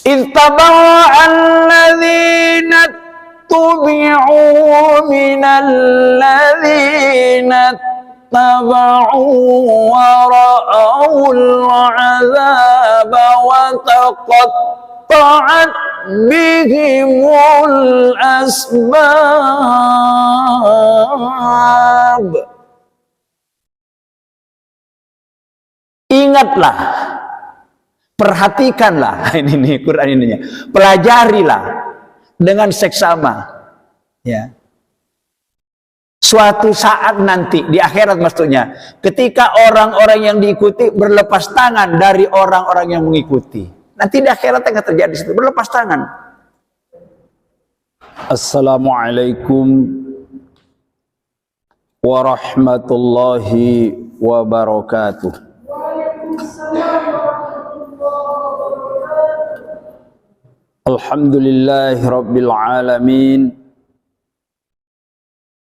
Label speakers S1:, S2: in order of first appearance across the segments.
S1: Ittabara'alladzina tubi'u minalladzina taba'u wa ra'awul 'adzaba wa taqatta'at bihimul asbab. Ingatlah, perhatikanlah ini nih Quran ininya. Pelajarilah dengan seksama. Ya. Suatu saat nanti di akhirat maksudnya, ketika orang-orang yang diikuti berlepas tangan dari orang-orang yang mengikuti. Nanti di akhirat akan terjadi situ, berlepas tangan. Assalamualaikum warahmatullahi wabarakatuh. Alhamdulillahi rabbil alamin.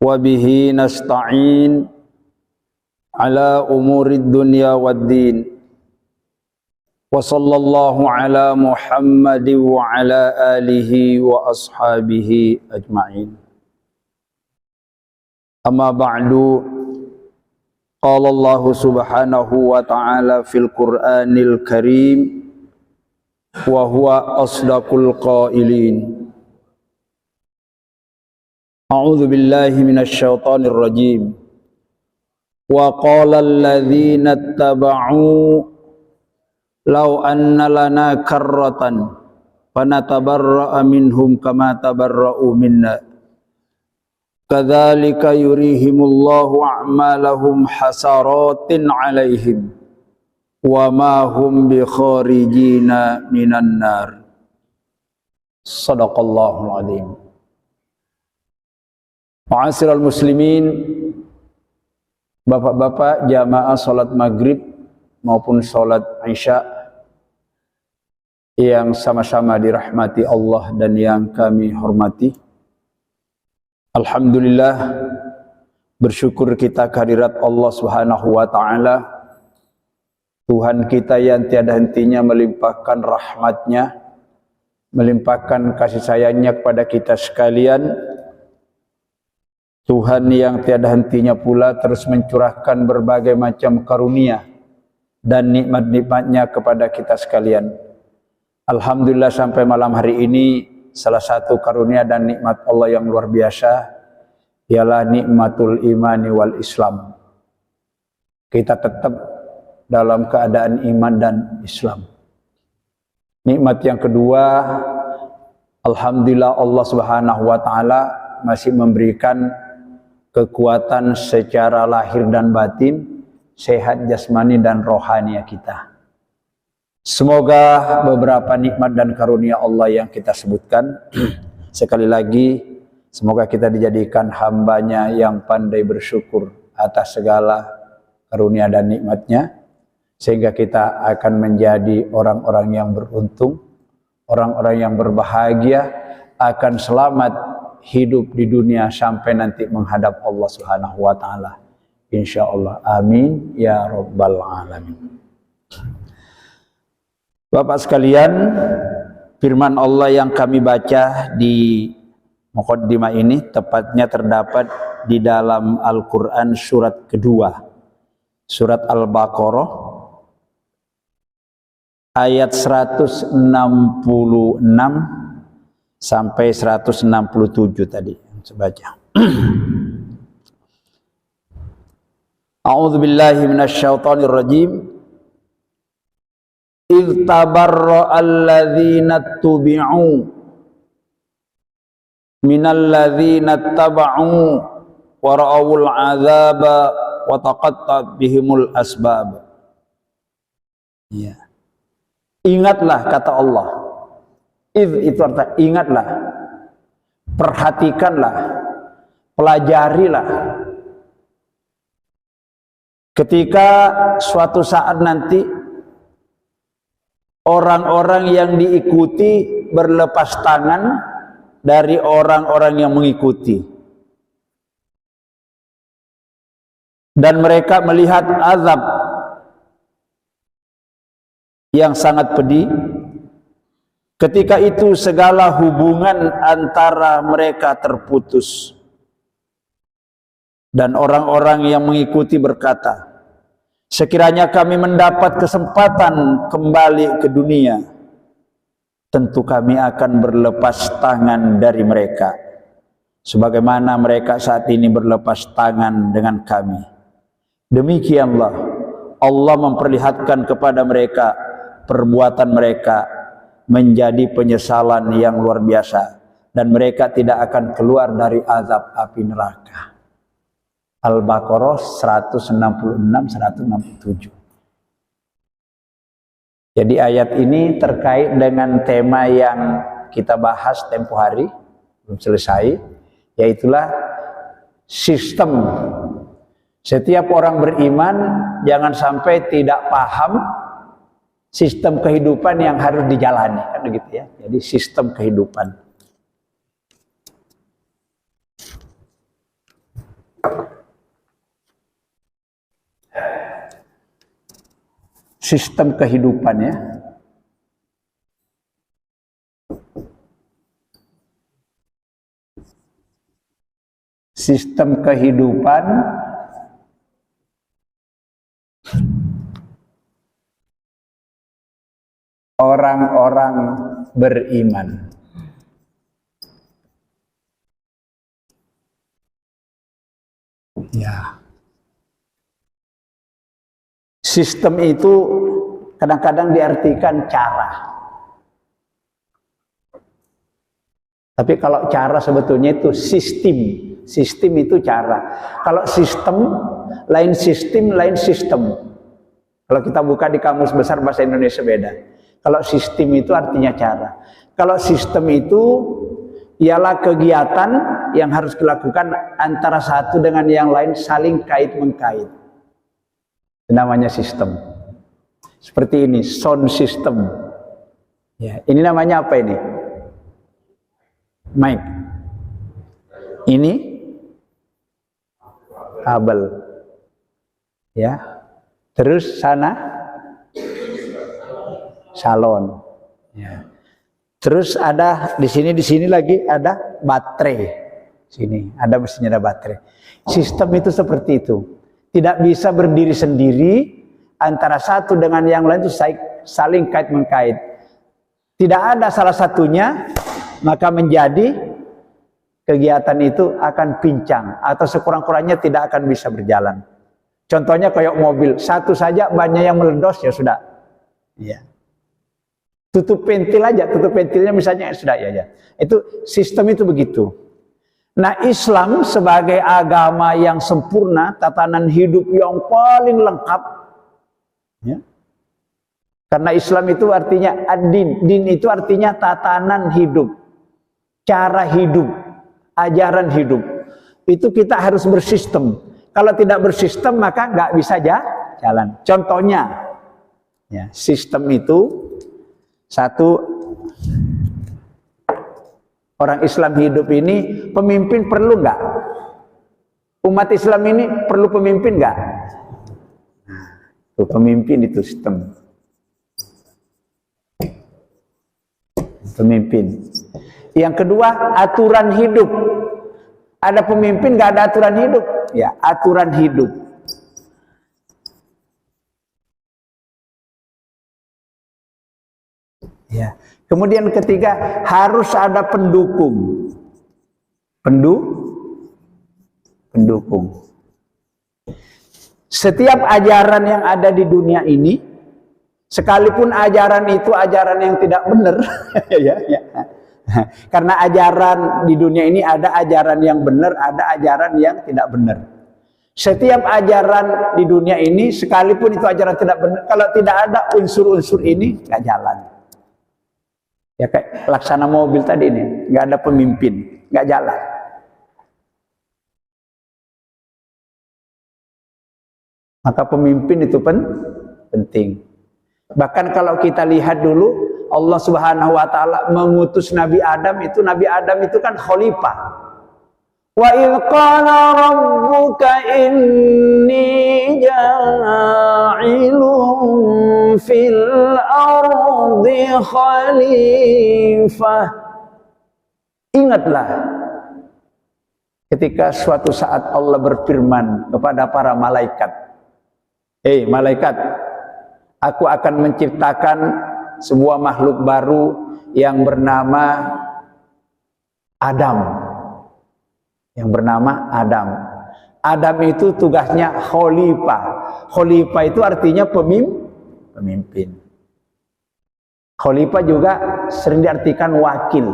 S1: Wabihi nasta'in ala umurid dunya waddin. Wa sallallahu ala Muhammadin wa ala alihi wa ashabihi ajma'in. Amma ba'du, qala Allah subhanahu wa ta'ala fil Qur'anil Karim wa huwa asdaqul qailin. A'udzu billahi minasy syaithanir rajim. Wa qala alladzina ittaba'u law anna lana karratan fanatabarra'a minhum kama tabarra'u minna kadzalika yurihimullahu a'malahum hasaratin 'alaihim wa ma hum bi kharijina minan nar. Shadaqallahul azim. Ma'asyiral muslimin, bapak-bapak jamaah salat maghrib maupun salat isya yang sama-sama dirahmati Allah dan yang kami hormati. Alhamdulillah, bersyukur kita kehadirat Allah Subhanahu wa ta'ala, Tuhan kita yang tiada hentinya melimpahkan rahmatnya, melimpahkan kasih sayangnya kepada kita sekalian. Tuhan yang tiada hentinya pula terus mencurahkan berbagai macam karunia dan nikmat-nikmatnya kepada kita sekalian. Alhamdulillah sampai malam hari ini salah satu karunia dan nikmat Allah yang luar biasa ialah nikmatul imani wal Islam. Kita tetap dalam keadaan iman dan Islam. Nikmat yang kedua, alhamdulillah Allah Subhanahu wa taala masih memberikan kekuatan secara lahir dan batin, sehat jasmani dan rohani kita. Semoga beberapa nikmat dan karunia Allah yang kita sebutkan sekali lagi, semoga kita dijadikan hambanya yang pandai bersyukur atas segala karunia dan nikmatnya, sehingga kita akan menjadi orang-orang yang beruntung, orang-orang yang berbahagia, akan selamat hidup di dunia sampai nanti menghadap Allah Subhanahu wa taala. Insyaallah. Amin ya rabbal alamin. Bapak sekalian, firman Allah yang kami baca di muqaddimah ini tepatnya terdapat di dalam Al-Qur'an surat kedua, surat Al-Baqarah ayat 166 sampai 167 tadi saya baca. A'udzu billahi minasyaitonir rajim. Idz tabarra'al ladzina tubi'u minal ladzina taba'u wa ra'awul 'adzaba wa taqatta'at bihimul asbab. Ya. Ingatlah kata Allah. Itu artinya ingatlah, perhatikanlah, pelajarilah. Ketika suatu saat nanti orang-orang yang diikuti berlepas tangan dari orang-orang yang mengikuti, dan mereka melihat azab yang sangat pedih, Ketika itu segala hubungan antara mereka terputus. Dan orang-orang yang mengikuti berkata, sekiranya kami mendapat kesempatan kembali ke dunia, tentu kami akan berlepas tangan dari mereka, sebagaimana mereka saat ini berlepas tangan dengan kami. Demikianlah Allah memperlihatkan kepada mereka perbuatan mereka menjadi penyesalan yang luar biasa, dan mereka tidak akan keluar dari azab api neraka. Al-Baqarah 166-167. Jadi ayat ini terkait dengan tema yang kita bahas tempo hari, belum selesai, yaitulah sistem. Setiap orang beriman jangan sampai tidak paham sistem kehidupan yang harus dijalani, kan begitu ya. Jadi sistem kehidupan. Sistem kehidupan ya. Sistem kehidupan orang-orang beriman. Ya. Sistem itu kadang-kadang diartikan cara. Tapi kalau cara sebetulnya itu sistem. Sistem itu cara. Kalau sistem, lain sistem, lain sistem. Kalau kita buka di Kamus Besar Bahasa Indonesia beda. Kalau sistem itu artinya cara. Kalau sistem itu ialah kegiatan yang harus dilakukan antara satu dengan yang lain saling kait-mengkait. Namanya sistem. Seperti ini, sound system. Ya, ini namanya apa ini? Mic. Ini kabel. Ya. Terus sana salon. Ya. Terus ada di sini lagi ada baterai. Sini ada mesinnya, ada baterai. Sistem itu seperti itu. Tidak bisa berdiri sendiri, antara satu dengan yang lain itu saling kait-mengkait. Tidak ada salah satunya, maka menjadi kegiatan itu akan pincang atau sekurang-kurangnya tidak akan bisa berjalan. Contohnya kayak mobil, satu saja banyak yang meledos ya sudah. Ya. Tutup ventil aja, tutup ventilnya misalnya sudah ya. Itu sistem itu begitu. Nah, Islam sebagai agama yang sempurna, tatanan hidup yang paling lengkap, ya. Karena Islam itu artinya ad-din, din itu artinya tatanan hidup, cara hidup, ajaran hidup. Itu kita harus bersistem. Kalau tidak bersistem maka nggak bisa jalan. Contohnya, ya, sistem itu satu. Orang Islam hidup ini, pemimpin perlu nggak? Umat Islam ini perlu pemimpin nggak? Nah, pemimpin itu sistem. Pemimpin. Yang kedua, aturan hidup. Ada pemimpin nggak ada aturan hidup? Ya, aturan hidup. Ya. Kemudian ketiga, harus ada pendukung. Pendukung. Setiap ajaran yang ada di dunia ini, sekalipun ajaran itu ajaran yang tidak benar, ya. Karena ajaran di dunia ini ada ajaran yang benar, ada ajaran yang tidak benar. Setiap ajaran di dunia ini, sekalipun itu ajaran tidak benar, kalau tidak ada unsur-unsur ini, nggak jalan. Ya kayak laksana mobil tadi ini, nggak ada pemimpin, nggak jalan. Maka pemimpin itu penting. Bahkan kalau kita lihat dulu, Allah Subhanahu wa taala mengutus Nabi Adam itu kan khalifah. Wa idz qala rabbuka inni ja'ilun fil ardi ardi khalifah. Ingatlah ketika suatu saat Allah berfirman kepada para malaikat, "Hei malaikat, aku akan menciptakan sebuah makhluk baru yang bernama Adam." Yang bernama Adam. Adam itu tugasnya khalifah. Khalifah itu artinya pemimpin. Khalifah juga sering diartikan wakil.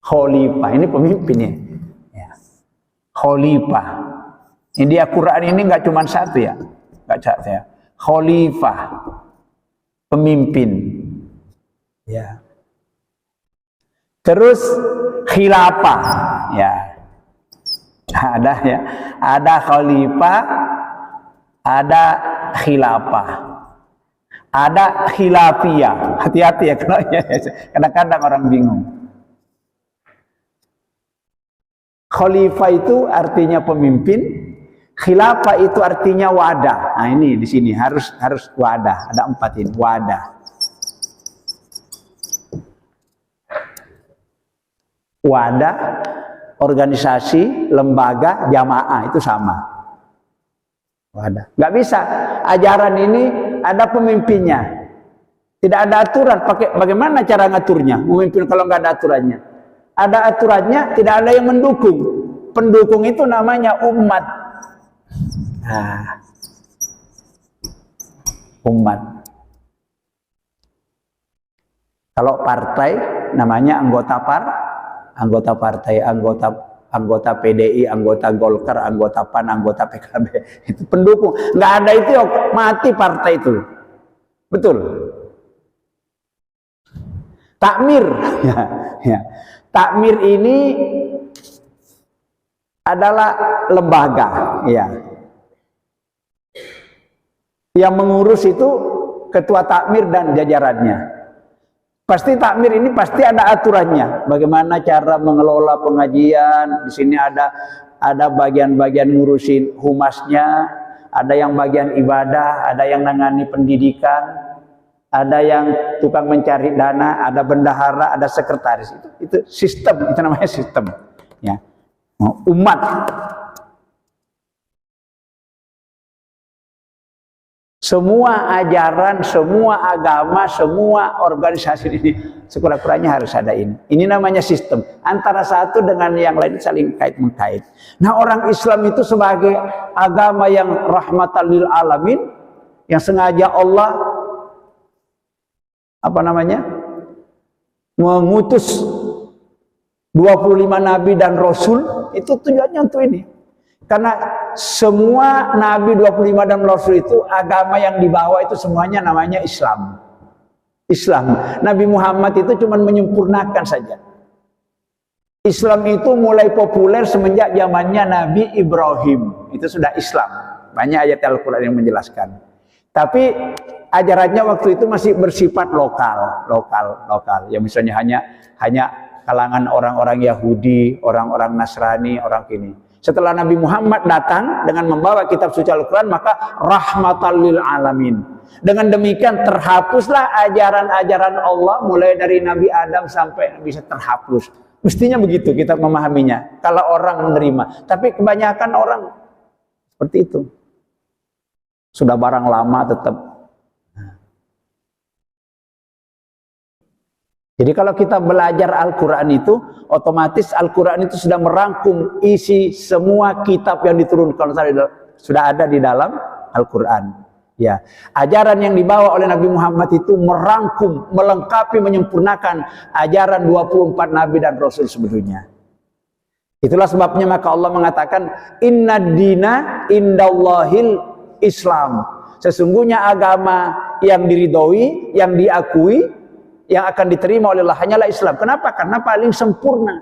S1: Khalifah ini pemimpinnya. Ya. Khalifah. Ini di Al-Quran ini nggak cuma satu ya, nggak satu ya. Khalifah, pemimpin. Ya. Terus khilafah, ya. Ada ya, ada khalifah, ada khilafah, ada khilafiyah. Hati-hati ya, kadang-kadang orang bingung. Khalifah itu artinya pemimpin, khilafah itu artinya wadah. Nah ini di sini harus wadah. Ada 4 ini wadah. Wadah, organisasi, lembaga, jamaah itu sama. Wadah. Nggak bisa. Ajaran ini ada pemimpinnya. Tidak ada aturan. Bagaimana cara ngaturnya? Memimpin kalau nggak ada aturannya. Ada aturannya, tidak ada yang mendukung. Pendukung itu namanya umat. Nah, umat. Kalau partai namanya anggota partai, anggota PDI, anggota Golkar, anggota PAN, anggota PKB. Itu pendukung. Nggak ada itu, mati partai itu. Betul. Takmir. Ya. Takmir ini adalah lembaga, ya. Yang mengurus itu ketua takmir dan jajarannya. Pasti takmir ini pasti ada aturannya. Bagaimana cara mengelola pengajian? Di sini ada bagian-bagian ngurusin humasnya, ada yang bagian ibadah, ada yang nangani pendidikan, ada yang tukang mencari dana, ada bendahara, ada sekretaris. Itu sistem, itu namanya sistem. Ya. Umat. Semua ajaran, semua agama, semua organisasi ini sekurang-kurangnya harus ada ini. Ini namanya sistem. Antara satu dengan yang lain saling kait-mengkait. Nah, orang Islam itu sebagai agama yang rahmatan lil alamin, yang sengaja Allah mengutus 25 nabi dan rasul, itu tujuannya untuk ini. Karena semua nabi 25 dan rasul itu agama yang dibawa itu semuanya namanya Islam. Islam. Nabi Muhammad itu cuma menyempurnakan saja. Islam itu mulai populer semenjak zamannya Nabi Ibrahim. Itu sudah Islam. Banyak ayat Al-Quran yang menjelaskan. Tapi ajarannya waktu itu masih bersifat lokal. Ya misalnya hanya kalangan orang-orang Yahudi, orang-orang Nasrani, orang ini. Setelah Nabi Muhammad datang dengan membawa kitab suci Al-Quran, maka rahmatan lil alamin. Dengan demikian terhapuslah ajaran-ajaran Allah mulai dari Nabi Adam sampai bisa terhapus. Mestinya begitu kita memahaminya kalau orang menerima. Tapi kebanyakan orang seperti itu. Sudah barang lama tetap. Jadi kalau kita belajar Al-Quran itu, otomatis Al-Quran itu sudah merangkum isi semua kitab yang diturunkan, sudah ada di dalam Al-Quran. Ya, ajaran yang dibawa oleh Nabi Muhammad itu merangkum, melengkapi, menyempurnakan ajaran 24 nabi dan rasul sebelumnya. Itulah sebabnya maka Allah mengatakan inna dina indallahil Islam. Sesungguhnya agama yang diridhoi, yang diakui, yang akan diterima oleh Allah hanyalah Islam. Kenapa? Karena paling sempurna.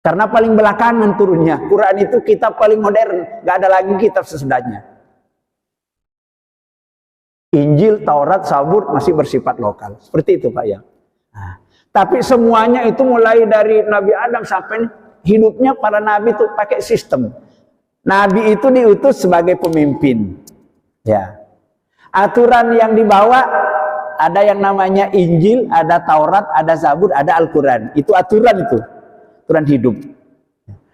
S1: Karena paling belakangan turunnya. Quran itu kitab paling modern. Gak ada lagi kitab sesudahnya. Injil, Taurat, Zabur masih bersifat lokal. Seperti itu Pak ya. Nah, tapi semuanya itu mulai dari Nabi Adam sampai hidupnya para nabi itu pakai sistem. Nabi itu diutus sebagai pemimpin. Ya. Aturan yang dibawa Ada yang namanya Injil, ada Taurat, ada Zabur, ada Al-Quran. Itu aturan itu. Aturan hidup.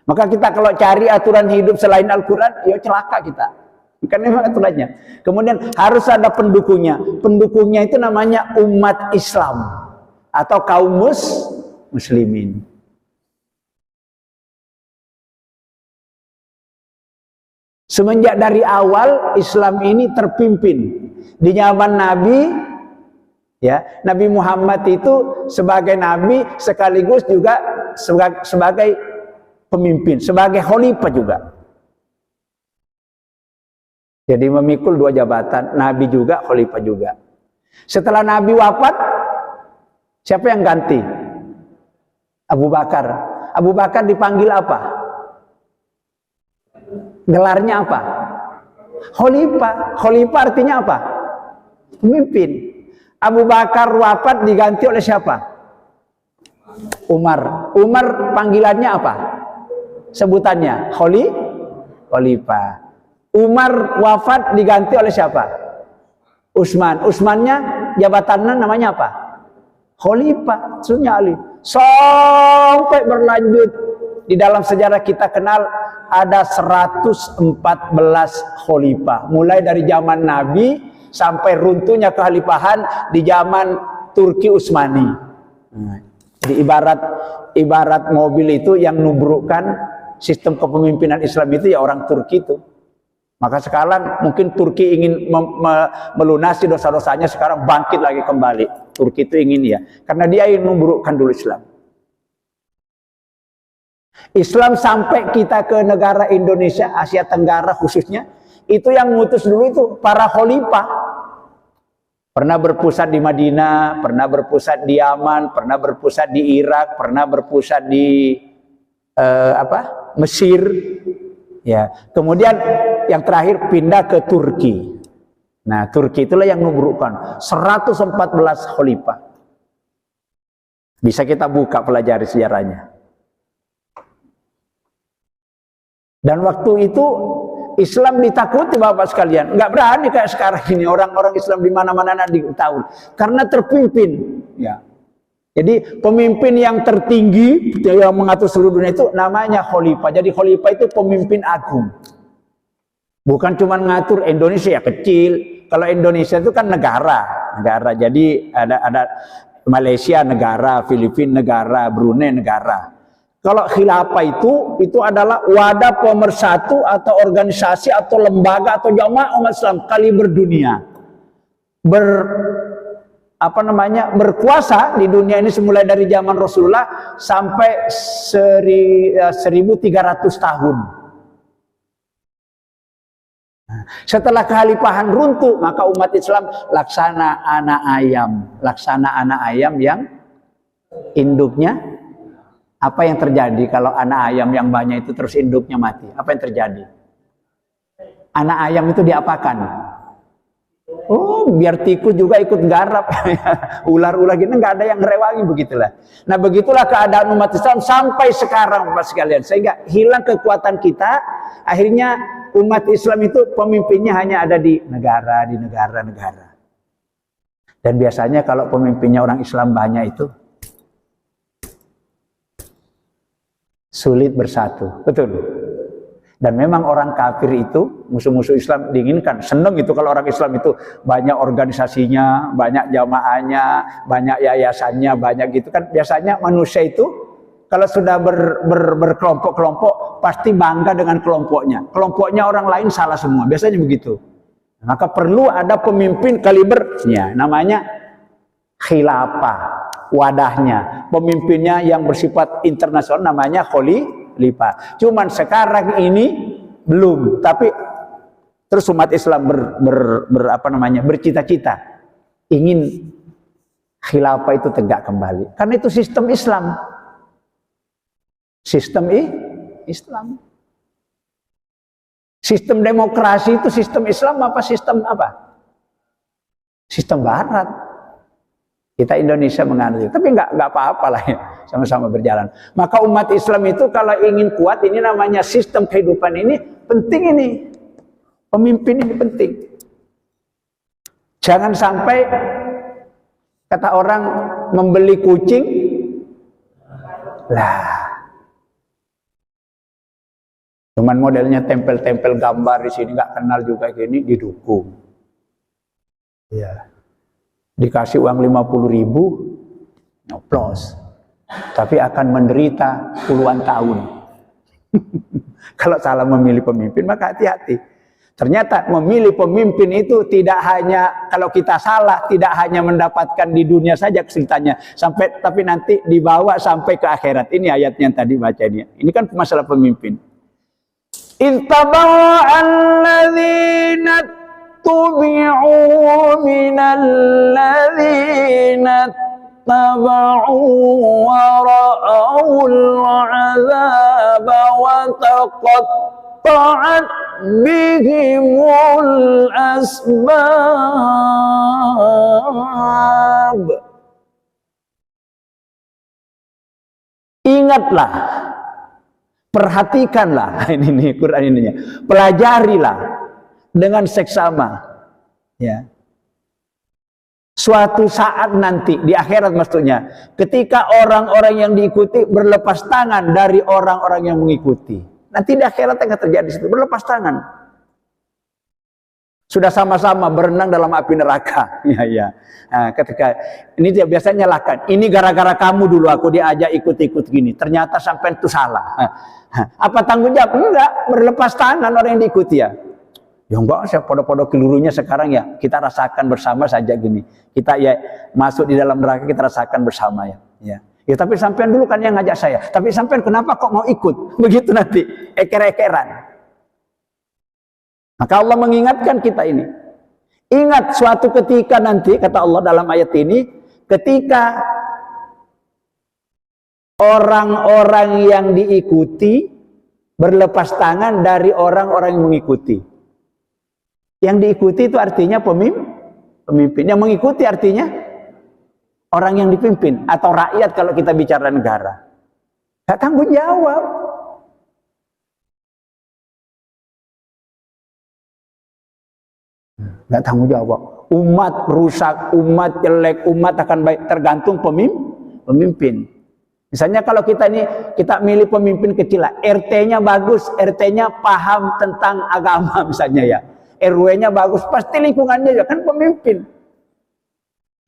S1: Maka kita kalau cari aturan hidup selain Al-Quran, ya celaka kita. Bukan memang aturannya. Kemudian harus ada pendukungnya. Pendukungnya itu namanya umat Islam. Atau kaum muslimin. Semenjak dari awal Islam ini terpimpin. Di zaman Nabi, ya, Nabi Muhammad itu sebagai nabi sekaligus juga sebagai pemimpin, sebagai khalifah juga. Jadi memikul dua jabatan, nabi juga, khalifah juga. Setelah Nabi wafat, siapa yang ganti? Abu Bakar. Abu Bakar dipanggil apa? Gelarnya apa? Khalifah. Khalifah artinya apa? Pemimpin. Abu Bakar wafat diganti oleh siapa? Umar. Umar panggilannya apa? Sebutannya Khalifah. Umar wafat diganti oleh siapa? Utsman. Utsmannya jabatannya namanya apa? Khalifah. Maksudnya Ali. Sampai berlanjut di dalam sejarah kita kenal ada 114 khalifah. Mulai dari zaman Nabi sampai runtuhnya kekhalifahan di zaman Turki Utsmani. Jadi ibarat mobil itu yang nubrukkan sistem kepemimpinan Islam itu ya orang Turki itu. Maka sekarang mungkin Turki ingin melunasi dosa-dosanya, sekarang bangkit lagi kembali. Turki itu ingin ya, karena dia ingin nubrukkan dulu Islam. Islam sampai kita ke negara Indonesia, Asia Tenggara khususnya, itu yang ngutus dulu itu para khalifah. Pernah berpusat di Madinah, pernah berpusat di Yaman, pernah berpusat di Irak, pernah berpusat di Mesir. Ya, kemudian yang terakhir pindah ke Turki. Nah, Turki itulah yang nubrukkan 114 khalifah. Bisa kita buka pelajari sejarahnya. Dan waktu itu Islam ditakuti Bapak sekalian, nggak berani kayak sekarang ini orang-orang Islam di mana-mana diketahui karena terpimpin. Ya, jadi pemimpin yang tertinggi yang mengatur seluruh dunia itu namanya khalifah. Jadi khalifah itu pemimpin agung, bukan cuma ngatur Indonesia ya kecil. Kalau Indonesia itu kan negara. Jadi ada Malaysia negara, Filipina negara, Brunei negara. Kalau khilafah itu adalah wadah pemersatu atau organisasi atau lembaga atau jamaah umat Islam kaliber dunia. Berkuasa di dunia ini semulai dari zaman Rasulullah sampai 1300 tahun. Setelah kekhalifahan runtuh, maka umat Islam laksana anak ayam yang induknya. Apa yang terjadi kalau anak ayam yang banyak itu terus induknya mati? Apa yang terjadi? Anak ayam itu diapakan? Oh, biar tikus juga ikut garap. Ular-ular gitu nggak ada yang ngerewangi, begitulah. Nah, begitulah keadaan umat Islam sampai sekarang Bapak sekalian. Sehingga hilang kekuatan kita, akhirnya umat Islam itu pemimpinnya hanya ada di negara-negara. Dan biasanya kalau pemimpinnya orang Islam banyak itu sulit bersatu, betul. Dan memang orang kafir itu, musuh-musuh Islam diinginkan, senang itu kalau orang Islam itu banyak organisasinya, banyak jamaahnya, banyak yayasannya, banyak gitu kan. Biasanya manusia itu kalau sudah berkelompok-kelompok pasti bangga dengan kelompoknya. Kelompoknya orang lain salah semua, biasanya begitu. Maka perlu ada pemimpin kalibernya, namanya khilafah. Wadahnya, pemimpinnya yang bersifat internasional namanya khalifah. Cuman sekarang ini belum, tapi terus umat Islam bercita-cita ingin khilafah itu tegak kembali. Karena itu sistem Islam. Islam. Sistem demokrasi itu sistem Islam apa sistem apa? Sistem Barat. Kita Indonesia menganut, tapi nggak apa-apa lah ya, sama-sama berjalan. Maka umat Islam itu kalau ingin kuat, ini namanya sistem kehidupan ini penting ini, pemimpin ini penting. Jangan sampai Kata orang membeli kucing, lah. Cuman modelnya tempel-tempel gambar di sini, nggak kenal juga gini, didukung. Ya. Dikasih uang 50.000, nyoplos. Tapi akan menderita puluhan tahun. Kalau salah memilih pemimpin, maka hati-hati. Ternyata memilih pemimpin itu tidak hanya, kalau kita salah, tidak hanya mendapatkan di dunia saja kesulitannya, tapi nanti dibawa sampai ke akhirat. Ini ayatnya yang tadi baca ini. Ini kan masalah pemimpin. Ittaba'a alladzina tubi'u minal ladzina taba'u wa ra'awul 'adzaba wa taqatta'at bihimul asbab. Ingatlah, perhatikanlah ini Quran ininya, pelajarilah dengan seksama, ya. Suatu saat nanti di akhirat maksudnya, ketika orang-orang yang diikuti berlepas tangan dari orang-orang yang mengikuti. Nanti di akhirat akan terjadi situ, berlepas tangan. Sudah sama-sama berenang dalam api neraka. Ya. Nah, ketika ini dia biasanya nyalakan. Ini gara-gara kamu dulu aku diajak ikut-ikut gini. Ternyata sampai itu salah. Apa tanggung jawab? Enggak, berlepas tangan orang yang diikuti ya. Ya enggak, saya podo-podo kelurunya sekarang ya. Kita rasakan bersama saja gini. Kita ya masuk di dalam neraka, kita rasakan bersama ya. Ya tapi sampean dulu kan yang ngajak saya. Tapi sampean kenapa kok mau ikut? Begitu nanti, eker-ekeran. Maka Allah mengingatkan kita ini. Ingat suatu ketika nanti, kata Allah dalam ayat ini, ketika orang-orang yang diikuti berlepas tangan dari orang-orang yang mengikuti. Yang diikuti itu artinya pemimpin. Yang mengikuti artinya orang yang dipimpin atau rakyat kalau kita bicara negara. Gak tanggung jawab. Gak tanggung jawab. Umat rusak, umat jelek, umat akan baik, tergantung pemimpin. Misalnya kalau kita milih pemimpin kecil lah, RT-nya bagus, RT-nya paham tentang agama misalnya ya. RW-nya bagus, pasti lingkungannya juga kan pemimpin.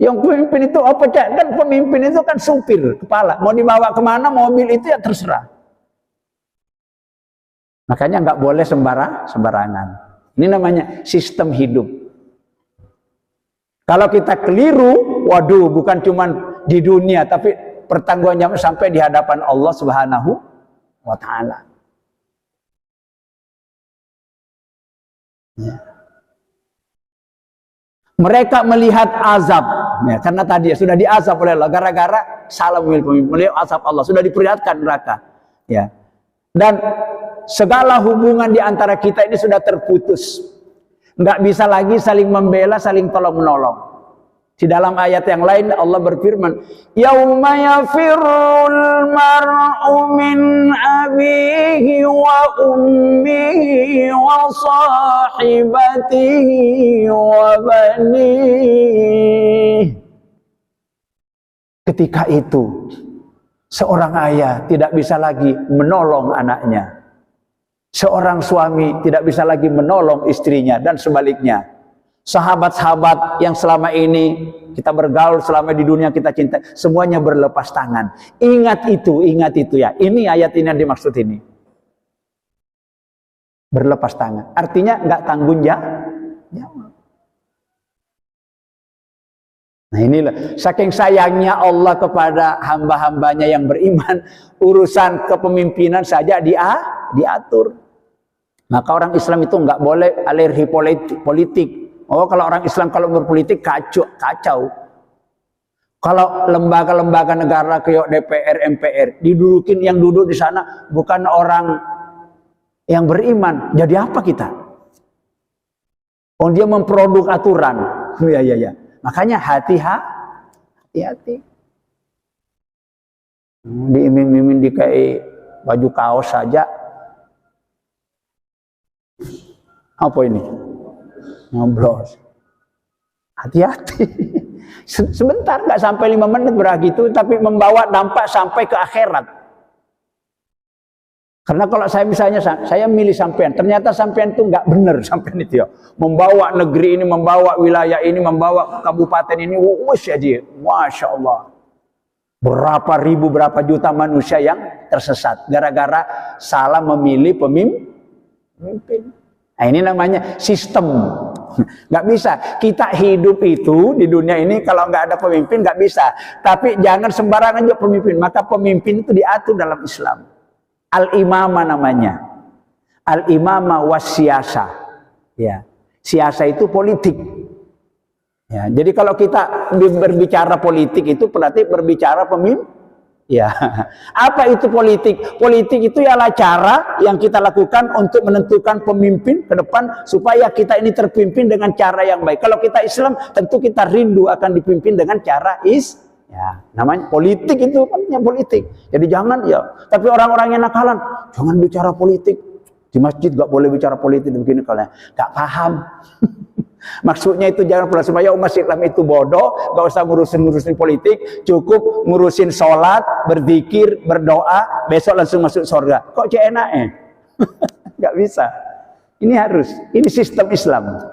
S1: Yang pemimpin itu apa cak? Kan pemimpin itu kan supir kepala, mau dibawa kemana mobil itu ya terserah. Makanya nggak boleh sembarangan. Ini namanya sistem hidup. Kalau kita keliru, waduh, bukan cuma di dunia, tapi pertanggungan sampai di hadapan Allah Subhanahu wa Ta'ala. Ya. Mereka melihat azab, ya, karena tadi ya, sudah diazab oleh Allah gara-gara salah memilih pemimpin, melihat azab Allah, sudah diperingatkan neraka. Ya. Dan segala hubungan di antara kita ini sudah terputus. Nggak bisa lagi saling membela, saling tolong-menolong. Di dalam ayat yang lain Allah berfirman, "Yauma yafirrul mar'u min abihi wa ummihi wa sahibatihi wa banihi." Ketika itu seorang ayah tidak bisa lagi menolong anaknya. Seorang suami tidak bisa lagi menolong istrinya dan sebaliknya. Sahabat-sahabat yang selama ini kita bergaul, selama di dunia kita cinta, semuanya berlepas tangan. Ingat itu ya. Ini ayat ini yang dimaksud ini. Berlepas tangan. Artinya nggak tanggung jawab. Nah inilah, saking sayangnya Allah kepada hamba-hambanya yang beriman, urusan kepemimpinan saja diatur. Maka orang Islam itu nggak boleh alergi politik. Oh kalau orang Islam kalau berpolitik kacau. Kalau lembaga-lembaga negara kayak DPR, MPR, didudukin yang duduk di sana bukan orang yang beriman, jadi apa kita? Oh dia memproduk aturan. Ya. Makanya hati-hati. Diiming-iming dikai baju kaos saja. Apa ini? Nyoblos. Hati-hati. Sebentar, nggak sampai 5 menit begitu, tapi membawa dampak sampai ke akhirat. Karena kalau saya misalnya, saya milih sampean, ternyata sampean itu nggak benar sampean itu ya. Membawa negeri ini, membawa wilayah ini, membawa kabupaten ini, wush aja, Masya Allah. Berapa ribu, berapa juta manusia yang tersesat gara-gara salah memilih pemimpin. Nah, ini namanya sistem. Nggak bisa. Kita hidup itu di dunia ini kalau nggak ada pemimpin nggak bisa. Tapi jangan sembarangan juga pemimpin. Maka pemimpin itu diatur dalam Islam. Al-imamah namanya. Al-imamah wasyasa. Ya. Siasa itu politik. Ya, jadi kalau kita berbicara politik itu berarti berbicara pemimpin. Ya, apa itu politik? Politik itu ialah cara yang kita lakukan untuk menentukan pemimpin ke depan supaya kita ini terpimpin dengan cara yang baik. Kalau kita Islam, tentu kita rindu akan dipimpin dengan cara ya, namanya politik itu namanya politik. Jadi jangan ya. Tapi orang-orang yang nakalan, jangan bicara politik. Di masjid gak boleh bicara politik begini kalau gak paham. Maksudnya itu jangan pula supaya umat Islam itu bodoh, gak usah ngurusin politik, cukup ngurusin sholat, berzikir, berdoa, besok langsung masuk surga. Kok enak Gak bisa. Ini harus, ini sistem Islam.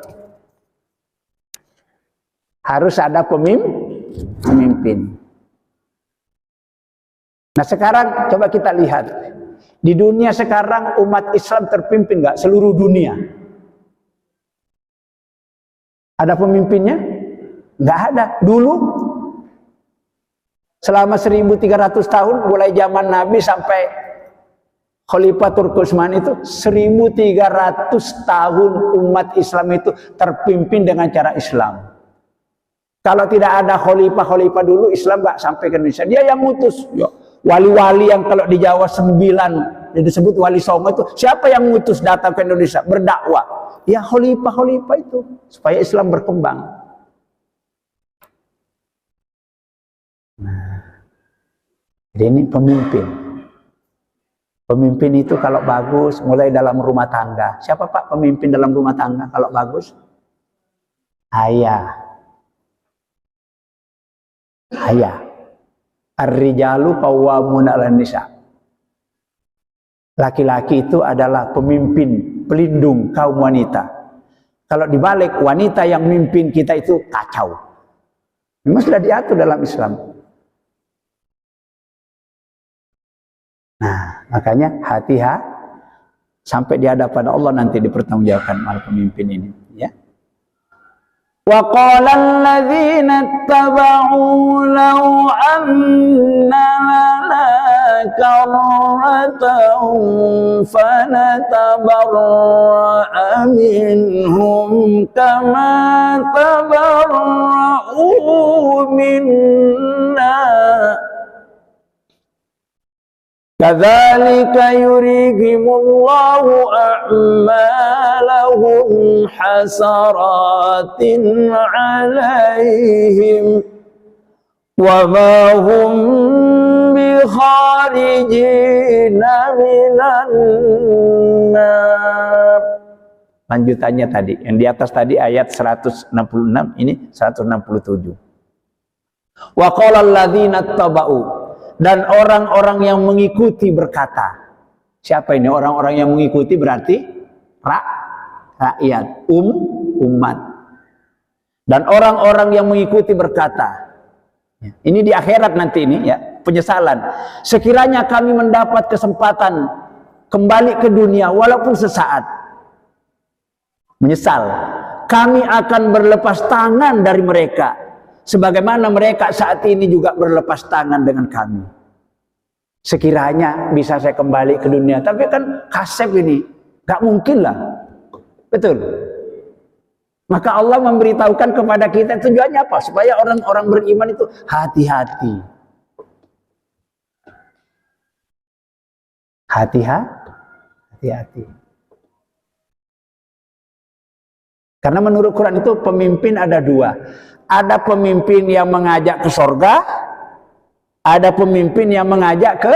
S1: Harus ada pemimpin. Nah sekarang coba kita lihat, di dunia sekarang umat Islam terpimpin gak? Seluruh dunia. Ada pemimpinnya? Nggak ada. Dulu, selama 1300 tahun, mulai zaman Nabi sampai Khalifah Turkosman itu, 1300 tahun umat Islam itu terpimpin dengan cara Islam. Kalau tidak ada khalifah dulu, Islam nggak sampai ke Indonesia. Dia yang ngutus. Wali-wali yang kalau di Jawa 9, yang disebut Wali Songo itu, siapa yang ngutus datang ke Indonesia? Berdakwah. Ya khalifah itu supaya Islam berkembang. Nah, jadi ini pemimpin. Pemimpin itu kalau bagus mulai dalam rumah tangga. Siapa Pak pemimpin dalam rumah tangga kalau bagus? Ayah. Ar-rijalu qawwamuna 'alan nisa. Laki-laki itu adalah pemimpin, pelindung kaum wanita. Kalau dibalik, wanita yang memimpin kita itu kacau. Memang sudah diatur dalam Islam. Nah, makanya hati-hati sampai di hadapan Allah nanti dipertanggungjawabkan oleh pemimpin ini. Ya. Wa qala alladhina ittaba'u law anna lana karratan fanatabarra'a minhum kama tabarra'u minna kadzalika yurihimullahu a'malahum hasaratin 'alaihim wa ma hum bi kharijina minan nar. Lanjutannya tadi, yang di atas tadi ayat 166, ini 167. Wa qala alladzina ittaba'u, dan orang-orang yang mengikuti berkata. Siapa ini orang-orang yang mengikuti? Berarti rakyat, umat. Dan orang-orang yang mengikuti berkata. Ini di akhirat nanti ini ya, penyesalan. Sekiranya kami mendapat kesempatan kembali ke dunia walaupun sesaat. Menyesal. Kami akan berlepas tangan dari mereka. Sebagaimana mereka saat ini juga berlepas tangan dengan kami. Sekiranya bisa saya kembali ke dunia. Tapi kan kasep ini. Gak mungkin lah. Betul. Maka Allah memberitahukan kepada kita tujuannya apa? Supaya orang-orang beriman itu hati-hati. Hati-hati. Karena menurut Quran itu pemimpin ada dua. Ada pemimpin yang mengajak ke sorga, ada pemimpin yang mengajak ke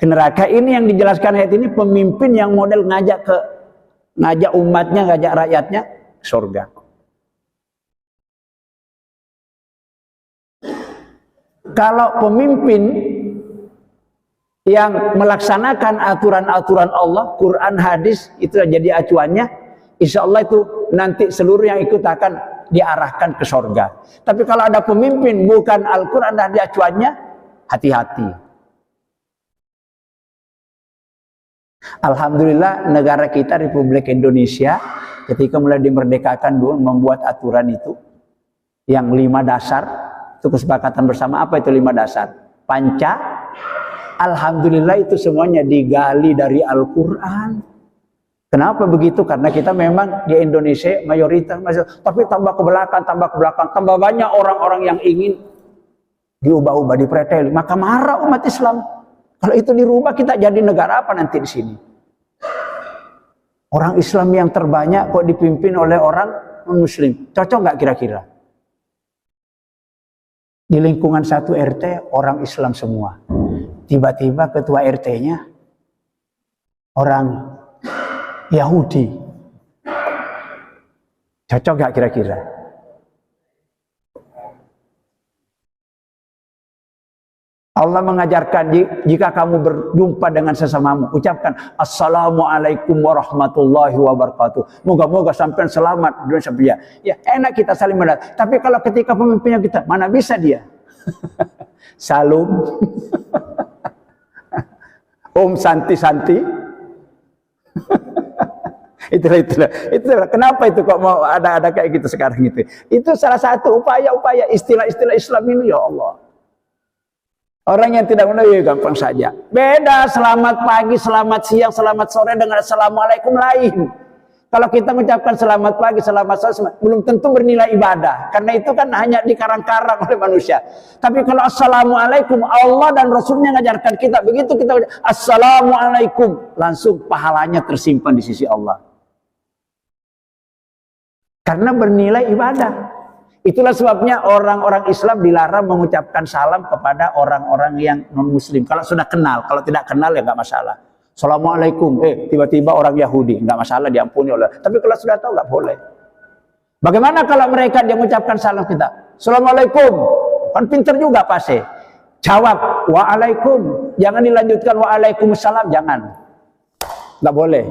S1: neraka. Ini yang dijelaskan ayat ini, pemimpin yang model ngajak umatnya, ngajak rakyatnya ke sorga. Kalau pemimpin yang melaksanakan aturan-aturan Allah, Quran, hadis itu jadi acuannya, insya Allah itu nanti seluruh yang ikut akan diarahkan ke sorga. Tapi kalau ada pemimpin bukan Al-Quran dan acuannya, hati-hati. Alhamdulillah negara kita Republik Indonesia ketika mulai dimerdekakan dulu membuat aturan itu yang 5 dasar, itu kesepakatan bersama. Apa itu 5 dasar? Panca. Alhamdulillah itu semuanya digali dari Al-Quran. Kenapa begitu? Karena kita memang di Indonesia mayoritas, tapi tambah ke belakang, tambah banyak orang-orang yang ingin diubah-ubah, dipreteli. Maka marah umat Islam. Kalau itu dirubah, kita jadi negara apa nanti di sini? Orang Islam yang terbanyak kok dipimpin oleh orang non-Muslim. Cocok nggak kira-kira? Di lingkungan satu RT orang Islam semua. Tiba-tiba ketua RT-nya orang Yahudi. Cocok gak kira-kira? Allah mengajarkan jika kamu berjumpa dengan sesamamu, ucapkan Assalamualaikum warahmatullahi wabarakatuh. Moga-moga sampai selamat dunia sampai ya. Enak kita saling mendat. Tapi kalau ketika pemimpinnya kita, mana bisa dia? Salam. Om santi-santi. Itulah. Kenapa itu kok mau ada kayak gitu sekarang itu? Itu salah satu upaya-upaya istilah-istilah Islam ini, ya Allah. Orang yang tidak mengenal ya gampang saja. Beda selamat pagi, selamat siang, selamat sore dengan assalamualaikum lain. Kalau kita mengucapkan selamat pagi, selamat sore, belum tentu bernilai ibadah. Karena itu kan hanya dikarang-karang oleh manusia. Tapi kalau assalamualaikum, Allah dan Rasulnya mengajarkan kita. Begitu kita ucapkan assalamualaikum, langsung pahalanya tersimpan di sisi Allah. Karena bernilai ibadah. Itulah sebabnya orang-orang Islam dilarang mengucapkan salam kepada orang-orang yang non-Muslim. Kalau sudah kenal, kalau tidak kenal ya nggak masalah. Assalamualaikum, tiba-tiba orang Yahudi, nggak masalah, diampuni Allah. Tapi kalau sudah tahu nggak boleh. Bagaimana kalau mereka dia mengucapkan salam kita? Assalamualaikum, kan pinter juga pasti. Jawab, waalaikum. Jangan dilanjutkan waalaikumsalam, jangan. Nggak boleh.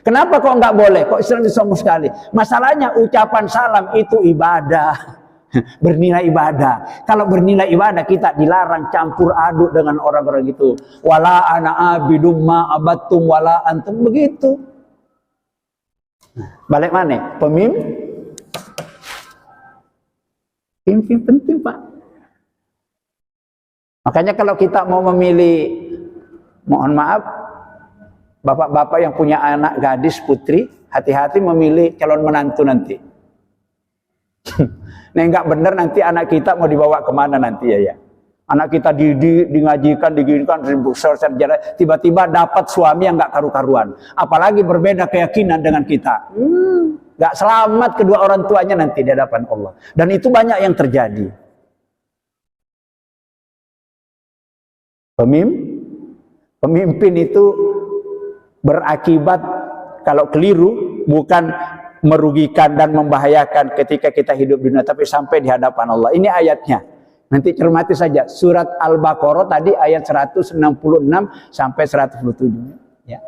S1: Kenapa kok nggak boleh? Kok Islam sombong sekali? Masalahnya ucapan salam itu ibadah. Bernilai ibadah. Kalau bernilai ibadah kita dilarang campur aduk dengan orang-orang gitu. Wala ana abidum ma abattum wala antum, begitu. Balik mana? Pemimpin penting, Pak. Makanya kalau kita mau memilih, mohon maaf, bapak-bapak yang punya anak gadis putri, hati-hati memilih calon menantu nanti. Nah, nggak benar nanti anak kita mau dibawa kemana nanti ya. Anak kita ngajikan, diginikan, tiba-tiba dapat suami yang nggak karu-karuan. Apalagi berbeda keyakinan dengan kita. Nggak selamat kedua orang tuanya nanti di hadapan Allah. Dan itu banyak yang terjadi. Pemimpin itu berakibat kalau keliru bukan merugikan dan membahayakan ketika kita hidup di dunia, tapi sampai di hadapan Allah. Ini ayatnya. Nanti cermati saja. Surat Al-Baqarah tadi ayat 166 sampai 177. Ya.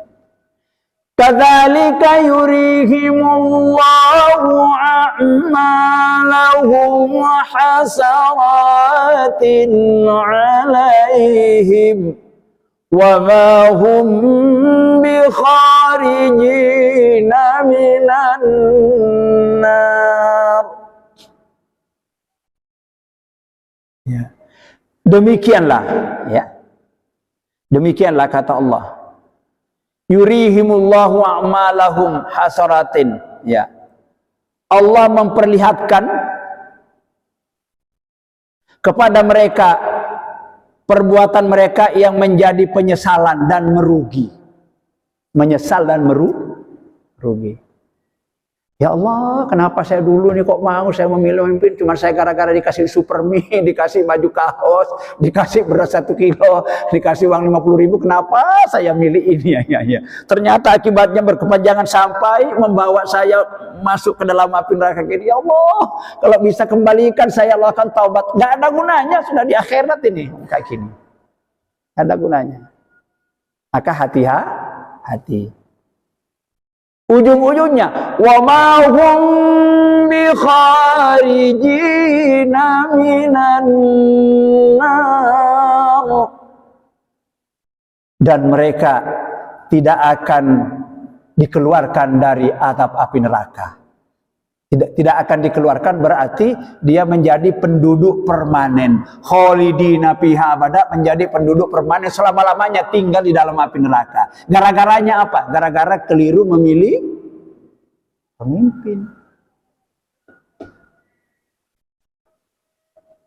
S1: Kadzalika yurihimullahu a'malahum hasaratin 'alaihim wa ma hum bi kharijina minan nar. Ya. Demikianlah, ya. Demikianlah kata Allah. Yurihimullahu a'malahum hasaratin, ya. Allah memperlihatkan kepada mereka perbuatan mereka yang menjadi penyesalan dan merugi. Menyesal dan merugi. Ya Allah, kenapa saya dulu nih kok mau saya memilih pemimpin? Cuma saya gara-gara dikasih supermi, dikasih baju kaos, dikasih beras 1 kilo, dikasih uang 50.000. Kenapa saya milih ini? Ya. Ternyata akibatnya berkepanjangan sampai membawa saya masuk ke dalam api neraka. Ya Allah, kalau bisa kembalikan saya, Allah akan taubat. Gak ada gunanya, sudah di akhirat ini kayak gini. Gak ada gunanya. Maka hati-hati. Ujung-ujungnya wa ma hum bi kharijina minan nar, dan mereka tidak akan dikeluarkan dari atap api neraka. Tidak akan dikeluarkan berarti dia menjadi penduduk permanen. Khalidina fiha abada, menjadi penduduk permanen selama-lamanya tinggal di dalam api neraka. Gara-garanya apa? Gara-gara keliru memilih pemimpin.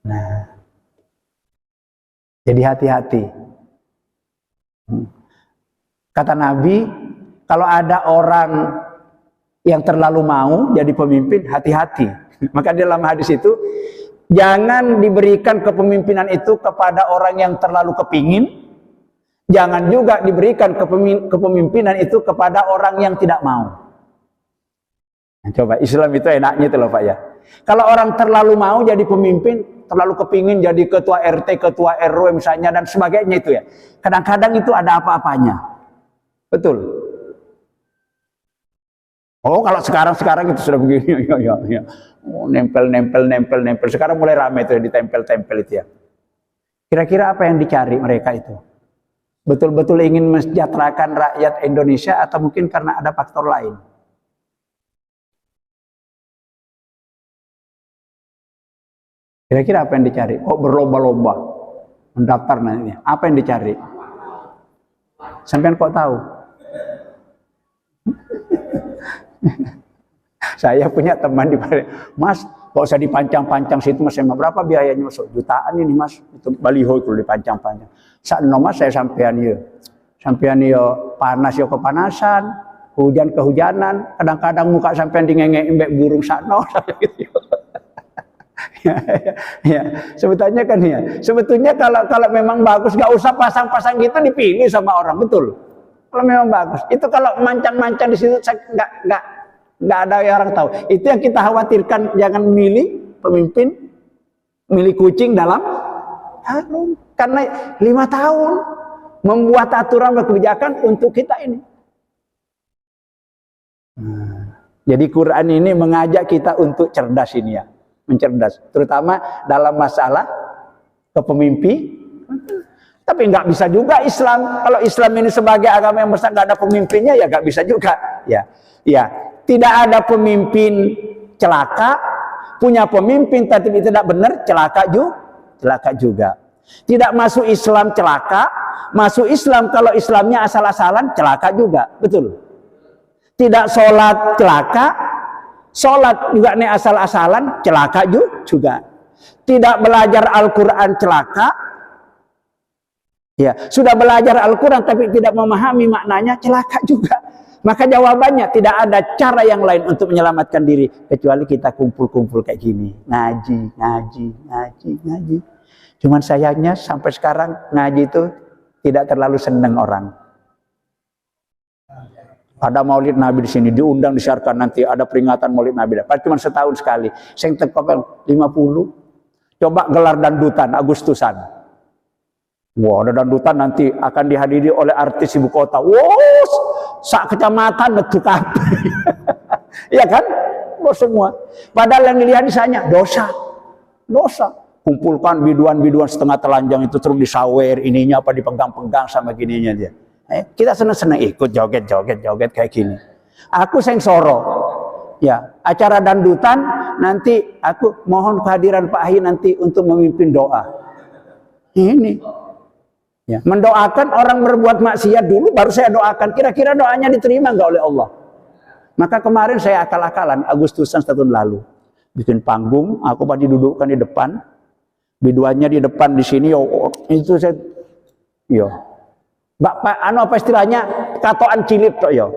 S1: Nah, jadi hati-hati. Kata Nabi, kalau ada orang yang terlalu mau jadi pemimpin, hati-hati. Maka dalam hadis itu, jangan diberikan kepemimpinan itu kepada orang yang terlalu kepingin. Jangan juga diberikan kepemimpinan itu kepada orang yang tidak mau. Nah, coba, Islam itu enaknya itu loh Pak ya. Kalau orang terlalu mau jadi pemimpin, terlalu kepingin jadi ketua RT, ketua RW misalnya, dan sebagainya itu ya. Kadang-kadang itu ada apa-apanya. Betul. Oh, kalau sekarang itu sudah begini, ya. Oh, nempel. Sekarang mulai ramai itu ya, ditempel-tempel itu ya. Kira-kira apa yang dicari mereka itu? Betul-betul ingin mensejahterakan rakyat Indonesia atau mungkin karena ada faktor lain? Kira-kira apa yang dicari? Oh, berlomba-lomba mendaftar nantinya. Apa yang dicari? Sampean kok tahu? Saya punya teman di balik, Mas, kok usah dipancang-pancang situ Mas, berapa biayanya Mas? Jutaan ini Mas, itu baliho itu dipancang-pancang. Sakno Mas, saya sampean yo panas yo kepanasan, hujan kehujanan, kadang-kadang muka sampean dingengek mbek burung sakno gitu. Ya, sebetulnya kan ya. Sebetulnya kalau memang bagus, gak usah pasang-pasang gitu, dipilih sama orang, betul. Kalau memang bagus, itu kalau mancang-mancang di situ nggak ada yang orang tahu. Itu yang kita khawatirkan, jangan milih pemimpin, milih kucing dalam karung. Karena 5 tahun membuat aturan dan kebijakan untuk kita ini. Jadi Quran ini mengajak kita untuk cerdas ini ya, mencerdas, terutama dalam masalah kepemimpinan. Tapi nggak bisa juga Islam. Kalau Islam ini sebagai agama yang besar nggak ada pemimpinnya, ya nggak bisa juga. Ya, tidak ada pemimpin celaka, punya pemimpin tapi tidak benar, celaka juga. Tidak masuk Islam celaka, masuk Islam kalau Islamnya asal-asalan, celaka juga, betul. Tidak sholat celaka, sholat juga nih asal-asalan, celaka juga. Tidak belajar Al-Quran celaka. Ya, sudah belajar Al-Quran tapi tidak memahami maknanya, celaka juga. Maka jawabannya tidak ada cara yang lain untuk menyelamatkan diri kecuali kita kumpul-kumpul kayak gini, ngaji. Cuman sayangnya sampai sekarang ngaji itu tidak terlalu senang orang. Ada Maulid Nabi di sini, diundang disiarkan, nanti ada peringatan Maulid Nabi. Padahal cuma setahun sekali. Sing tekopel 50. Coba gelar dandutan Agustusan. Wah, ada dandutan nanti akan dihadiri oleh artis ibu kota. Wos, sak kecamatan betul kabeh. Iya kan? Bos semua. Padahal yang dilihat disanya dosa. Kumpulkan biduan-biduan setengah telanjang itu terus disawer, ininya apa dipegang-pegang sama gininya dia. Kita seneng-seneng ikut joget kayak gini. Aku seng soro. Ya, acara dandutan nanti aku mohon kehadiran Pak Ahy nanti untuk memimpin doa. Ini. Ya, mendoakan orang berbuat maksiat dulu baru saya doakan. Kira-kira doanya diterima nggak oleh Allah? Maka kemarin saya akal-akalan Agustusan tahun lalu bikin panggung, aku pada didudukkan di depan, biduannya di depan di sini. Itu saya, apa istilahnya, katoan cilip toh yo.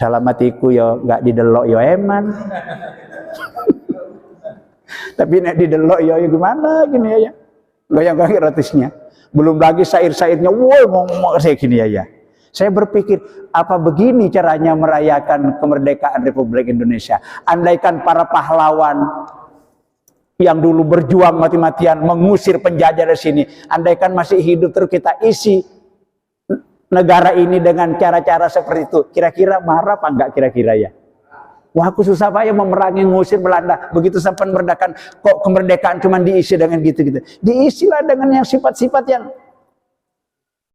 S1: Dalam hatiku ya nggak didelok ya eman. Tapi nek didelok ya gimana gini ya. Goyang-goyang rotisnya. Belum lagi syair-syairnya, woi ngomong saya gini ya. Saya berpikir, apa begini caranya merayakan kemerdekaan Republik Indonesia? Andaikan para pahlawan yang dulu berjuang mati-matian mengusir penjajah dari sini, andaikan masih hidup terus kita isi negara ini dengan cara-cara seperti itu, kira-kira marah apa enggak kira-kira ya? Wah, aku susah payah memerangi ngusir Belanda, begitu sampai kemerdekaan, kok kemerdekaan cuma diisi dengan gitu-gitu. Diisilah dengan yang sifat-sifat yang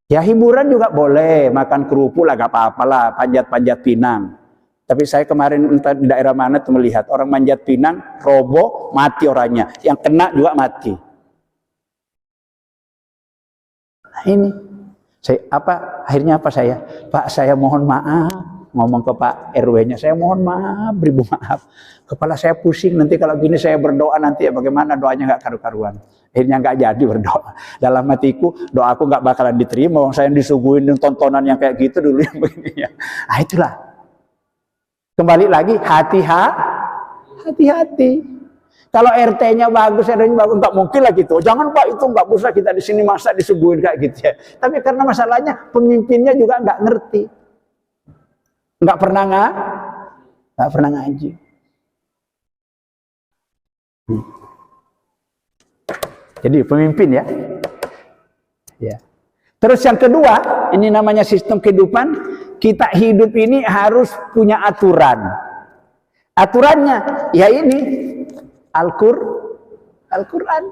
S1: ya hiburan juga boleh, makan kerupuk lah gak apa-apalah, panjat-panjat pinang. Tapi saya kemarin entah di daerah mana tuh melihat orang manjat pinang, roboh, mati orangnya, yang kena juga mati. Nah ini, akhirnya apa saya? Pak, saya mohon maaf, ngomong ke Pak RW-nya, saya mohon maaf, beribu maaf. Kepala saya pusing, nanti kalau gini saya berdoa nanti ya bagaimana doanya nggak karu-karuan. Akhirnya nggak jadi berdoa. Dalam hatiku, doaku nggak bakalan diterima, orang saya disuguhin dengan tontonan yang kayak gitu dulu yang begini ya. Nah itulah. Kembali lagi, hati-hati. Kalau RT-nya bagus, RT-nya bagus, nggak mungkin lah gitu. Jangan Pak, itu nggak usah kita di sini masa disuguhin kayak gitu ya. Tapi karena masalahnya pemimpinnya juga nggak ngerti. Nggak pernah ngaji. Jadi pemimpin ya. Terus yang kedua, ini namanya sistem kehidupan. Kita hidup ini harus punya aturan. Aturannya ya ini Al-Quran.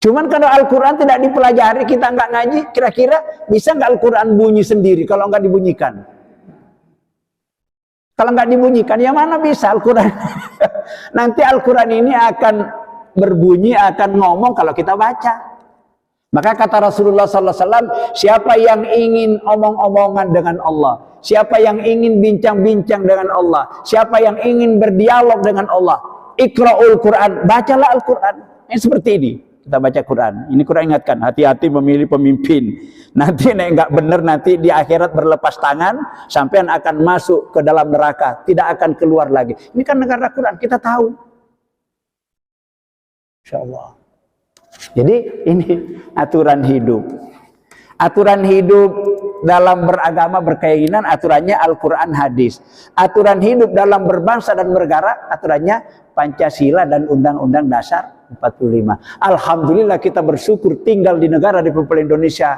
S1: Cuman kalau Al-Quran tidak dipelajari, kita nggak ngaji, kira-kira bisa nggak Al-Quran bunyi sendiri kalau nggak dibunyikan? Kalau nggak dibunyikan, ya mana bisa Al-Quran? Nanti Al-Quran ini akan berbunyi, akan ngomong kalau kita baca. Maka kata Rasulullah SAW, siapa yang ingin omong-omongan dengan Allah, siapa yang ingin bincang-bincang dengan Allah, siapa yang ingin berdialog dengan Allah, Iqra'ul Quran, bacalah Al-Quran. Ini seperti ini. Kita baca Quran. Ini Quran ingatkan, hati-hati memilih pemimpin. Nanti nggak benar, nanti di akhirat berlepas tangan, sampean akan masuk ke dalam neraka, tidak akan keluar lagi. Ini kan negara Quran, kita tahu. Insya Allah. Jadi ini aturan hidup. Aturan hidup dalam beragama, berkeyakinan, aturannya Al-Quran, hadis. Aturan hidup dalam berbangsa dan bernegara, aturannya Pancasila dan Undang-Undang Dasar 45. Alhamdulillah kita bersyukur tinggal di negara Republik Indonesia.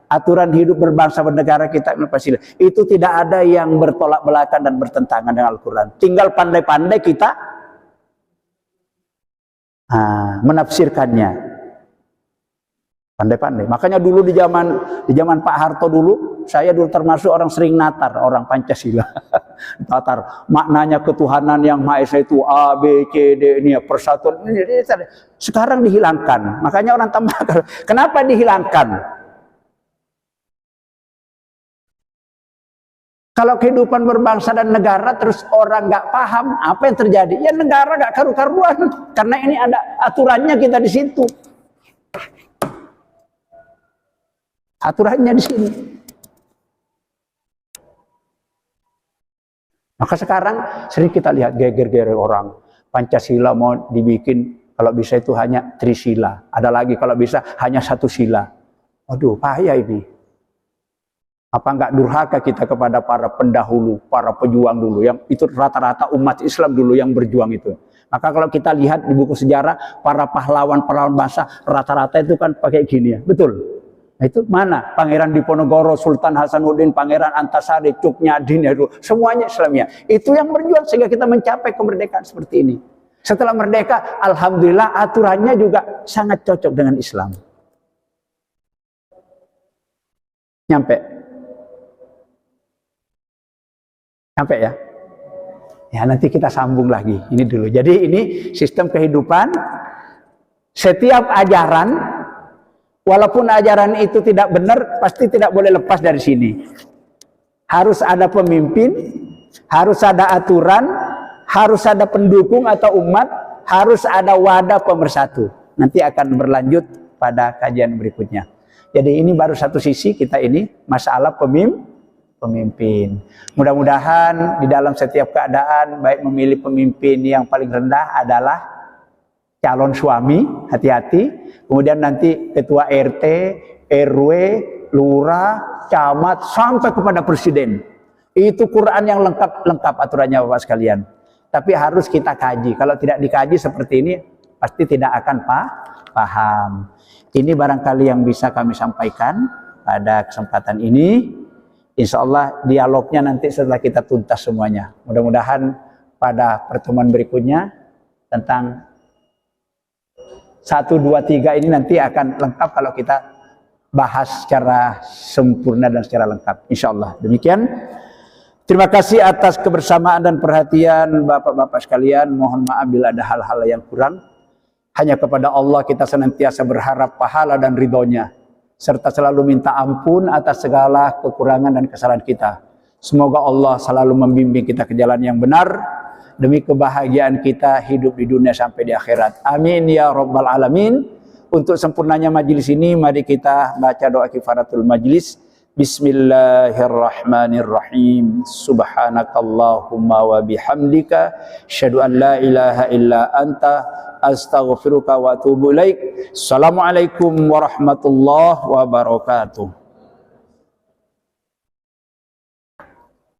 S1: Aturan hidup berbangsa bernegara kita Pancasila. Itu tidak ada yang bertolak belakang dan bertentangan dengan Al-Quran. Tinggal pandai-pandai kita menafsirkannya. Pandai-pandai. Makanya dulu di zaman Pak Harto dulu, saya dulu termasuk orang sering natar orang Pancasila. Natar maknanya ketuhanan yang Maha Esa itu A, B, C, D ini ya, persatuan ini. Sekarang dihilangkan. Makanya orang tambah. Kenapa dihilangkan? Kalau kehidupan berbangsa dan negara terus orang nggak paham apa yang terjadi, ya negara nggak karu-karuan. Karena ini ada aturannya kita di situ. Aturannya di sini. Maka sekarang sering kita lihat geger-geger orang. Pancasila mau dibikin kalau bisa itu hanya trisila. Ada lagi kalau bisa hanya satu sila. Aduh, bahaya ini. Apa enggak durhaka kita kepada para pendahulu, para pejuang dulu yang itu rata-rata umat Islam dulu yang berjuang itu. Maka kalau kita lihat di buku sejarah para pahlawan-pahlawan bangsa rata-rata itu kan pakai gini ya. Betul. Nah, itu mana? Pangeran Diponegoro, Sultan Hasanuddin, Pangeran Antasari, Cuk Nyadin itu semuanya Islamnya. Itu yang berjuang sehingga kita mencapai kemerdekaan seperti ini. Setelah merdeka, alhamdulillah aturannya juga sangat cocok dengan Islam. Nyampe ya? Ya nanti kita sambung lagi. Ini dulu. Jadi ini sistem kehidupan. Setiap ajaran, walaupun ajaran itu tidak benar, pasti tidak boleh lepas dari sini. Harus ada pemimpin, harus ada aturan, harus ada pendukung atau umat, harus ada wadah pemersatu. Nanti akan berlanjut pada kajian berikutnya. Jadi ini baru satu sisi kita ini, masalah pemimpin. Mudah-mudahan di dalam setiap keadaan, baik memilih pemimpin yang paling rendah adalah calon suami, hati-hati. Kemudian nanti ketua RT, RW, lurah, camat, sampai kepada presiden. Itu Quran yang lengkap aturannya Bapak sekalian. Tapi harus kita kaji. Kalau tidak dikaji seperti ini, pasti tidak akan paham. Ini barangkali yang bisa kami sampaikan pada kesempatan ini. Insya Allah dialognya nanti setelah kita tuntas semuanya. Mudah-mudahan pada pertemuan berikutnya tentang 1, 2, 3 ini nanti akan lengkap kalau kita bahas secara sempurna dan secara lengkap. Insya Allah. Demikian. Terima kasih atas kebersamaan dan perhatian Bapak-Bapak sekalian. Mohon maaf bila ada hal-hal yang kurang. Hanya kepada Allah kita senantiasa berharap pahala dan ridhonya, serta selalu minta ampun atas segala kekurangan dan kesalahan kita. Semoga Allah selalu membimbing kita ke jalan yang benar demi kebahagiaan kita hidup di dunia sampai di akhirat. Amin ya rabbal alamin. Untuk sempurnanya majelis ini, mari kita baca doa kifaratul majelis. Bismillahirrahmanirrahim. Subhanakallahumma wa bihamdika asyhadu an la ilaha illa anta astaghfiruka wa atubu ilaik. Assalamualaikum warahmatullahi wabarakatuh.